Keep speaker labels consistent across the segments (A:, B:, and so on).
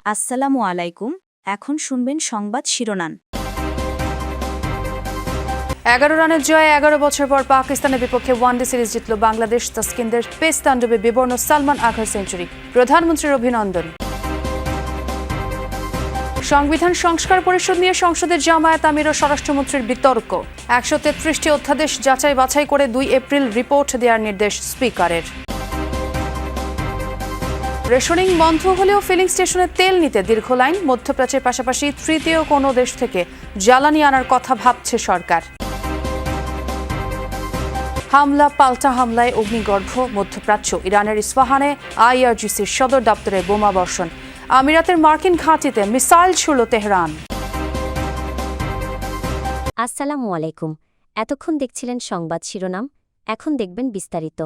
A: আসসালামু আলাইকুম। এখন শুনবেন সংবাদ শিরোনাম।
B: 11 রানের জয়ে 11 বছর পর পাকিস্তানের বিপক্ষে ওয়ানডে সিরিজ জিতল বাংলাদেশ। তাসকিনদের পেস তাণ্ডবে বিবর্ণ সালমান আঘার সেঞ্চুরি, প্রধানমন্ত্রীর অভিনন্দন। সংবিধান সংস্কার পরিষদ নিয়ে সংসদের জামায়াত আমির ও স্বরাষ্ট্রমন্ত্রীর বিতর্ক। 133টি অধ্যাদেশ যাচাই বাছাই করে 2 এপ্রিল রিপোর্ট দেওয়ার নির্দেশ স্পিকারের। রেশনিং বন্ধ হলেও ফিলিং স্টেশনে তেল নিতে দীর্ঘ লাইন। মধ্যপ্রাচ্যের পাশাপাশি তৃতীয় কোনো দেশ থেকে জ্বালানি আনার কথা ভাবছে সরকার। হামলা পাল্টা হামলায় অগ্নিগর্ভ মধ্যপ্রাচ্য। ইরানের ইস্পাহানে আইআরজিসির সদর দপ্তরে বোমা বর্ষণ। আমিরাতের মার্কিন ঘাঁটিতে মিসাইল ছুড়ল তেহরান।
C: আসসালামু আলাইকুম। এতক্ষণ দেখছিলেন সংবাদ শিরোনাম, এখন দেখবেন বিস্তারিত।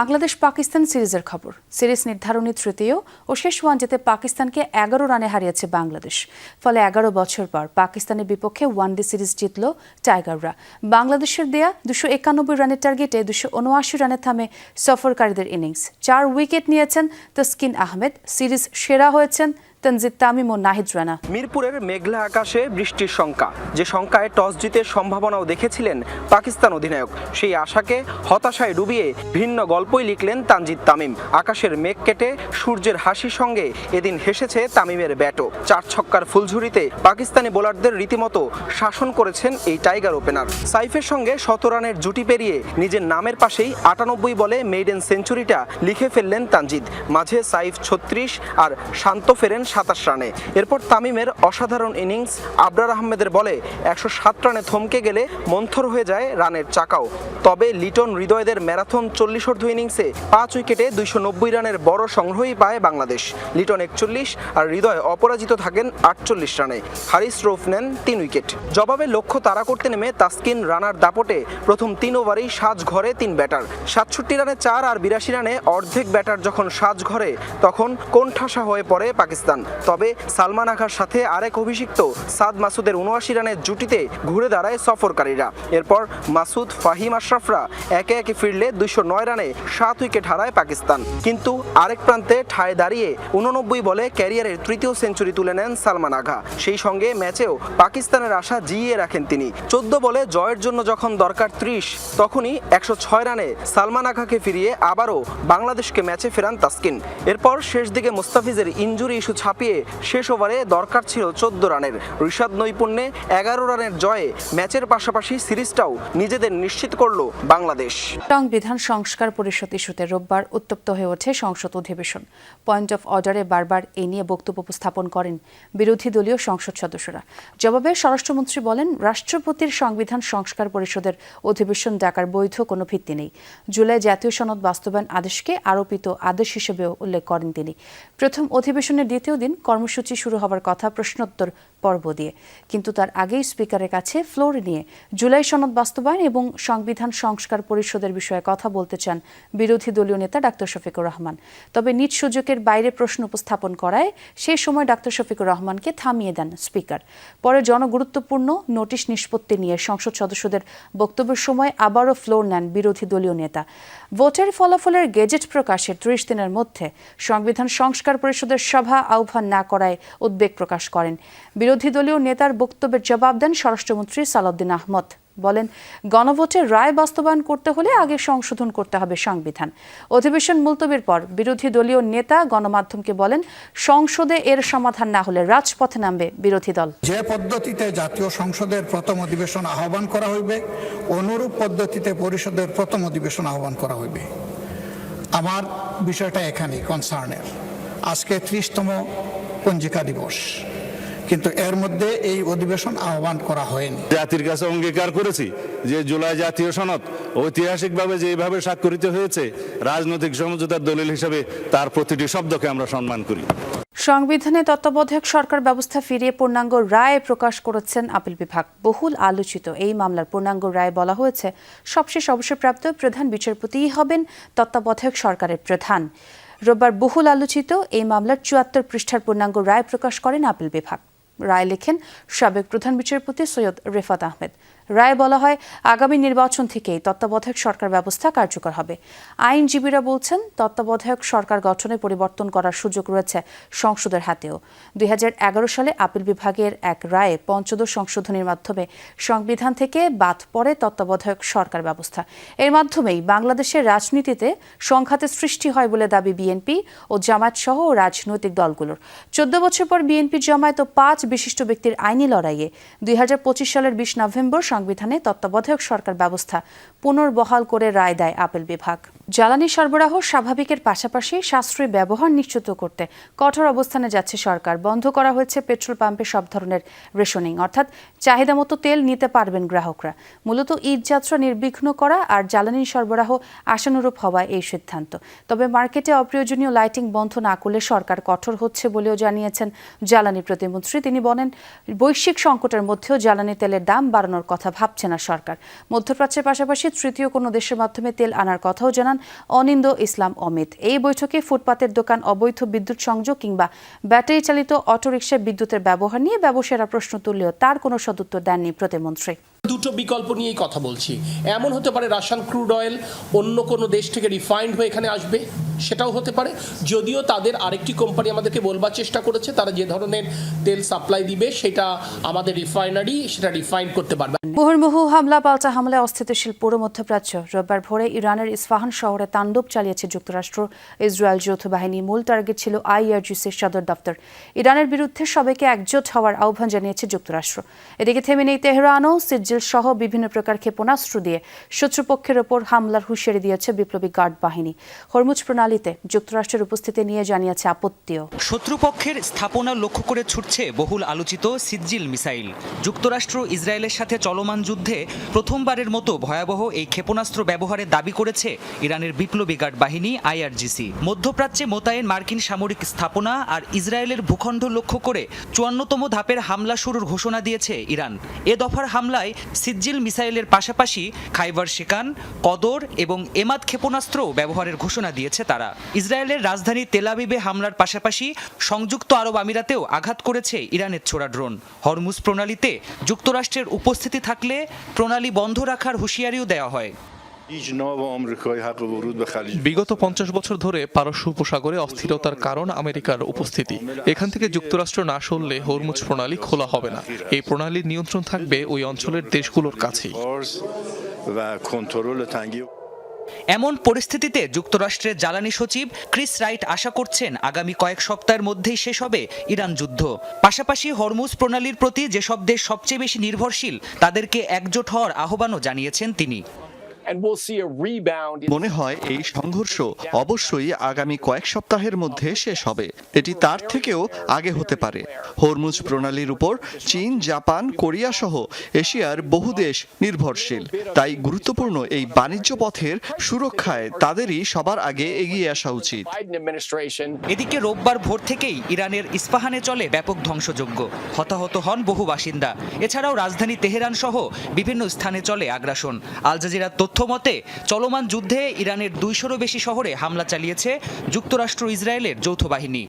B: বাংলাদেশ পাকিস্তান সিরিজের খবর। সিরিজ নির্ধারণী তৃতীয় ও শেষ ওয়ানডেতে পাকিস্তানকে 11 রানে হারিয়েছে বাংলাদেশ। ফলে 11 বছর পর পাকিস্তানের বিপক্ষে ওয়ানডে সিরিজ জিতল টাইগাররা। বাংলাদেশের দেয়া 291 রানের টার্গেটে 279 রানে থামে সফরকারীদের ইনিংস। 4 উইকেট নিয়েছেন তাসকিন আহমেদ। সিরিজ সেরা হয়েছেন তানজিদ তামিম ও নাহিদ রানা।
D: মিরপুরের মেঘলা আকাশে বৃষ্টির শঙ্কা, যে শঙ্কায় টস জিতে সম্ভাবনাও দেখেছিলেন পাকিস্তান অধিনায়ক, সেই আশাকে হতাশায় ডুবিয়ে ভিন্ন গল্পই লিখলেন তানজিদ তামিম। আকাশের মেঘ কেটে সূর্যের হাসির সঙ্গে এদিন হেসেছে তামিমের ব্যাটও। 4 ছক্কার ফুলঝুরিতে পাকিস্তানি বোলারদের রীতিমতো শাসন করেছেন এই টাইগার ওপেনার। সাইফের সঙ্গে 100 রানের জুটি পেরিয়ে নিজের নামের পাশেই 98 বলে মেইডেন সেঞ্চুরিটা লিখে ফেললেন তানজিদ। মাঝে সাইফ 36 আর শান্ত ফেরেন 27 রানে। এরপর তামিমের অসাধারণ ইনিংস। আবরার আহমেদের বলে 107 রানে থমকে গেলে মন্থর হয়ে যায় রানের চাকাও। তবে লিটন হৃদয়দের ম্যারাথন 40 ইনিংসে 5 উইকেটে 290 রানের বড় সংগ্রহই পায় বাংলাদেশ। লিটন 41 আর হৃদয় অপরাজিত থাকেন 48 রানে। হারিস রৌফ নেন 3 উইকেট। জবাবে লক্ষ্য তাড়া করতে নেমে তাসকিন রানার দাপটে প্রথম 3 ওভারেই সাজঘরে 3 ব্যাটার। 67 রানে 4 আর 82 রানে অর্ধেক ব্যাটার যখন সাজঘরে, তখন কোণঠাসা হয়ে পড়ে পাকিস্তান। তবে সালমান আঘার সাথে আরেক অভিষিক্ত সাদ মাসুদের 79 রানের জুটিতে ঘুরে দাঁড়ায় সফরকারীরা। এরপর মাসুদ, ফাহিম আশরাফরা একে একে ফিরলে 209 রানে 7 উইকেট হারায় পাকিস্তান। কিন্তু আরেক প্রান্তে ঠায় দাঁড়িয়ে 89 বলে ক্যারিয়ারের তৃতীয় সেঞ্চুরি তুলে নেন সালমান আঘা। সেই সঙ্গে ম্যাচেও পাকিস্তানের আশা জিইয়ে রাখেন তিনি। 14 বলে জয়ের জন্য যখন দরকার 30, তখনই 106 রানে সালমান আঘাকে ফিরিয়ে আবারও বাংলাদেশকে ম্যাচে ফেরান তাসকিন। এরপর শেষ দিকে মুস্তাফিজের ইনজুরি ইস্যু ছাপিয়ে শেষ ওভারে দরকার ছিল 14 রানের। ঋষাদ নৈপুণ্যে 11 রানের জয়ে ম্যাচের পাশাপাশি সিরিজটাও নিজেদের নিশ্চিত করল বাংলাদেশ।
B: সংবিধান সংস্কার পরিষদ ইস্যুতে রোববার উত্তপ্ত হয়ে ওঠে সংসদ অধিবেশন। পয়েন্ট অফ অর্ডারে বারবার এই নিয়ে বক্তব্য উপস্থাপন করেন বিরোধী দলীয় সংসদ সদস্যরা। জবাবে স্বরাষ্ট্রমন্ত্রী বলেন, রাষ্ট্রপতির সংবিধান সংস্কার পরিষদের অধিবেশন ডাকার বৈধ কোনো ভিত্তি নেই। জুলাই জাতীয় সনদ বাস্তবায়ন আদেশকে আরোপিত আদেশ হিসেবেও উল্লেখ করেন তিনি। প্রথম অধিবেশনের দ্বিতীয় দিন কর্মসূচি শুরু হবার কথা প্রশ্নোত্তর পর্ব দিয়ে, কিন্তু তার আগেই স্পিকারের কাছে ফ্লোর নিয়ে জুলাই সনদ বাস্তবায়ন এবং সংবিধান সংস্কার পরিষদের বিষয়ে কথা বলতে চান বিরোধী দলীয় নেতা ডাক্তার শফিকুর রহমান। তবে নিজ সুযোগের বাইরে প্রশ্ন উপস্থাপন করায় সেই সময় ডাক্তার শফিকুর রহমানকে থামিয়ে দেন স্পিকার। পরে জনগুরুত্বপূর্ণ নোটিশ নিষ্পত্তি নিয়ে সংসদ সদস্যদের বক্তব্যের সময় আবারও ফ্লোর নেন বিরোধী দলীয় নেতা। ভোটের ফলাফলের গেজেট প্রকাশের 30 দিনের মধ্যে সংবিধান সংস্কার পরিষদের সভা আহ্বান না করায় উদ্বেগ প্রকাশ করেন। বিরোধী দলীয় নেতার বক্তব্যের জবাব দেন স্বরাষ্ট্রমন্ত্রী সালাউদ্দিন আহমদ। বলেন, গণভোটের রায় বাস্তবায়ন করতে হলে আগে সংশোধন করতে হবে সংবিধান। অধিবেশন মুলতবির পর বিরোধী দলীয় নেতা গণমাধ্যমকে বলেন, সংসদে এর সমাধান না হলে রাজপথে নামবে বিরোধী দল।
E: যে পদ্ধতিতে জাতীয় সংসদের প্রথম অধিবেশন আহ্বান করা হইবে, অনুরূপ পদ্ধতিতে পরিষদের প্রথম অধিবেশন আহ্বান করা হইবে। আমার বিষয়টা এখানে কনসার্নের। আজকে 30তম পঞ্জিকা দিবস, কিন্তু এর মধ্যে এই অধিবেশন আহ্বান করা হয়নি।
F: জাতির কাছে অঙ্গীকার করেছি যে জুলাই জাতীয় সনদ ঐতিহাসিকভাবে যেভাবে স্বাক্ষরিত হয়েছে, রাজনৈতিক সমঝোতার দলিল হিসেবে তার প্রতিটি শব্দকে আমরা সম্মান করি।
B: সংবিধানে তত্ত্বাবধায়ক সরকার ব্যবস্থা ফিরিয়ে পূর্ণাঙ্গ রায় প্রকাশ করেছেন আপিল বিভাগ। বহুল আলোচিত এই মামলার পূর্ণাঙ্গ রায় বলা হয়েছে, সবশেষ অবসরপ্রাপ্ত প্রধান বিচারপতিই হবেন তত্ত্বাবধায়ক সরকারের প্রধান। রোববার বহুল আলোচিত এই মামলার 74 পৃষ্ঠার পূর্ণাঙ্গ রায় প্রকাশ করেন আপিল বিভাগ। রায় লেখেন সাবেক প্রধান বিচারপতি সৈয়দ রেফাত আহমেদ। রায়ে বলা হয় আগামী নির্বাচন থেকেই তত্ত্বাবধায়ক সরকার ব্যবস্থা কার্যকর হবে। আইনজীবীরা বলছেন তত্ত্বাবধায়ক সরকার গঠনে পরিবর্তন করার সুযোগ রয়েছে সংসদের হাতেও। 2011 সালে আপিল বিভাগের এক রায়ে পঞ্চদশ সংশোধনীর মাধ্যমে সংবিধান থেকে বাদ পড়ে তত্ত্বাবধায়ক সরকার ব্যবস্থা। এর মাধ্যমেই বাংলাদেশের রাজনীতিতে সংঘাতের সৃষ্টি হয় বলে দাবি বিএনপি ও জামায়াত সহ রাজনৈতিক দলগুলোর। 14 বছর পর বিএনপি, জামায়াত ও 5 বিশিষ্ট ব্যক্তির আইনি লড়াইয়ে 2025 সালের 20 নভেম্বর সংবিধানে তত্ত্বাবধায়ক সরকার ব্যবস্থা পুনর্বহাল করে রায় দেয় আপিল বিভাগ। জ্বালানি সরবরাহ স্বাভাবিকের পাশাপাশি সাশ্রয়ী ব্যবহার নিশ্চিত করতে কঠোর অবস্থানে যাচ্ছে সরকার। বন্ধ করা হয়েছে পেট্রোল পাম্পে সব ধরনের রেশনিং, অর্থাৎ চাহিদা মতো তেল নিতে পারবেন গ্রাহকরা। মূলত ঈদ যাত্রা নির্বিঘ্ন করা আর জ্বালানি সরবরাহ আশানুরূপ হওয়া এই সিদ্ধান্ত। তবে মার্কেটে অপ্রয়োজনীয় লাইটিং বন্ধ না করলে সরকার কঠোর হচ্ছে বলেও জানিয়েছেন জ্বালানি প্রতিমন্ত্রী। তিনি বলেন, বৈশ্বিক সংকটের মধ্যেও জ্বালানি তেলের দাম বাড়ানোর কথা ভাবছে না সরকার। মধ্যপ্রাচ্যের পাশাপাশি তৃতীয় কোনো দেশের মাধ্যমে তেল আনার কথাও জানান অনিন্দ ইসলাম অমিত। এই বৈঠকে ফুটপাতের দোকান, অবৈধ বিদ্যুৎ সংযোগ কিংবা ব্যাটারি চালিত অটোরিকশায় বিদ্যুতের ব্যবহার নিয়ে ব্যবসায়ীরা প্রশ্ন তুললেও তার কোনো সদুত্তর দেননি প্রতিমন্ত্রী।
G: দুটো বিকল্প নিয়েই কথা বলছি। এমন হতে পারে রাশিয়ান ক্রুড অয়েল অন্য কোনো দেশ থেকে রিফাইন্ড হয়ে এখানে আসবে, সেটাও হতে পারে। যদিও তাদের আরেকটি কোম্পানি আমাদেরকে বলবার চেষ্টা করেছে তারা যে ধরনের তেল সাপ্লাই দিবে সেটা আমাদের রিফাইনারি সেটা রিফাইন করতে পারবে।
B: মুহুর্মুহু হামলা পাল্টা হামলায় অস্থিতিশীল পুরো মধ্যপ্রাচ্য। রোববার ভোরে ইরানের ইস্পাহান শহরে তাণ্ডব চালিয়েছে যুক্তরাষ্ট্র ইসরায়েল যৌথ বাহিনী। মূল টার্গেট ছিল IRGCর সদর দপ্তর। ইরানের বিরুদ্ধে সবাইকে একজোট হওয়ার আহ্বান জানিয়েছে যুক্তরাষ্ট্র। এদিকে থেমে নেই তেহরানও। সিজ্জিল সহ বিভিন্ন প্রকার ক্ষেপণাস্ত্র দিয়ে শত্রুপক্ষের ওপর হামলার হুঁশিয়ারি দিয়েছে বিপ্লবী গার্ড বাহিনী। হরমুজ প্রণালীতে যুক্তরাষ্ট্রের উপস্থিতি নিয়ে জানিয়েছে আপত্তিও।
H: শত্রুপক্ষের স্থাপনা লক্ষ্য করে ছুটছে বহুল আলোচিত সিজ্জিল মিসাইল। যুক্তরাষ্ট্র ইসরায়েলের সাথে চলমান যুদ্ধে প্রথমবারের মতো ভয়াবহ এই ক্ষেপণাস্ত্র ব্যবহারের দাবি করেছে ইরানের বিপ্লবী গার্ড বাহিনী IRGC। মধ্যপ্রাচ্যে মোতায়েন মার্কিন সামরিক স্থাপনা আর ইসরায়েলের ভূখণ্ড লক্ষ্য করে 54তম ধাপের হামলা শুরুর ঘোষণা দিয়েছে ইরান। এ দফার হামলায় সিজ্জিল মিসাইলের পাশাপাশি খাইবার শিকান, কদর এবং এমাদ ক্ষেপণাস্ত্র ব্যবহারের ঘোষণা দিয়েছে তারা। ইসরায়েলের রাজধানী তেল আবিবে হামলার পাশাপাশি সংযুক্ত আরব আমিরাতেও আঘাত করেছে ইরানের ছোড়া ড্রোন। হরমুজ প্রণালীতে যুক্তরাষ্ট্রের উপস্থিতি থাকলে প্রণালী বন্ধ রাখার হুঁশিয়ারিও দেওয়া হয়।
I: বিগত 50 বছর ধরে পারস্য উপসাগরে অস্থিরতার কারণ আমেরিকার উপস্থিতি। এখান থেকে যুক্তরাষ্ট্র না সরলে হরমুজ প্রণালী খোলা হবে না। এই প্রণালীর নিয়ন্ত্রণ থাকবে ওই অঞ্চলের দেশগুলোর কাছেই।
H: এমন পরিস্থিতিতে যুক্তরাষ্ট্রের জ্বালানি সচিব ক্রিস রাইট আশা করছেন আগামী কয়েক সপ্তাহের মধ্যেই শেষ হবে ইরান যুদ্ধ। পাশাপাশি হরমুজ প্রণালীর প্রতি যেসব দেশ সবচেয়ে বেশি নির্ভরশীল তাদেরকে একজোট হওয়ার আহ্বানও জানিয়েছেন তিনি।
J: মনে হয় এই সংঘর্ষ অবশ্যই আগামী কয়েক সপ্তাহের মধ্যে শেষ হবে। এটি তার থেকেও আগে হতে পারে। হরমুজ প্রণালীর উপর চীন, জাপান, কোরিয়া সহ এশিয়ার বহু দেশ নির্ভরশীল। তাই গুরুত্বপূর্ণ এই বাণিজ্য পথের সুরক্ষায় তাদেরই সবার আগে এগিয়ে আসা উচিত।
H: এদিকে রোববার ভোর থেকেই ইরানের ইস্পাহানে চলে ব্যাপক ধ্বংসযজ্ঞ। হতাহত হন বহু বাসিন্দা। এছাড়াও রাজধানী তেহরান সহ বিভিন্ন স্থানে চলে আগ্রাসন। আল জাজিরার তথ্য মতে চলমান যুদ্ধে ইরানের 200-রও বেশি শহরে হামলা চালিয়েছে যুক্তরাষ্ট্র ইসরায়েলের যৌথ বাহিনী।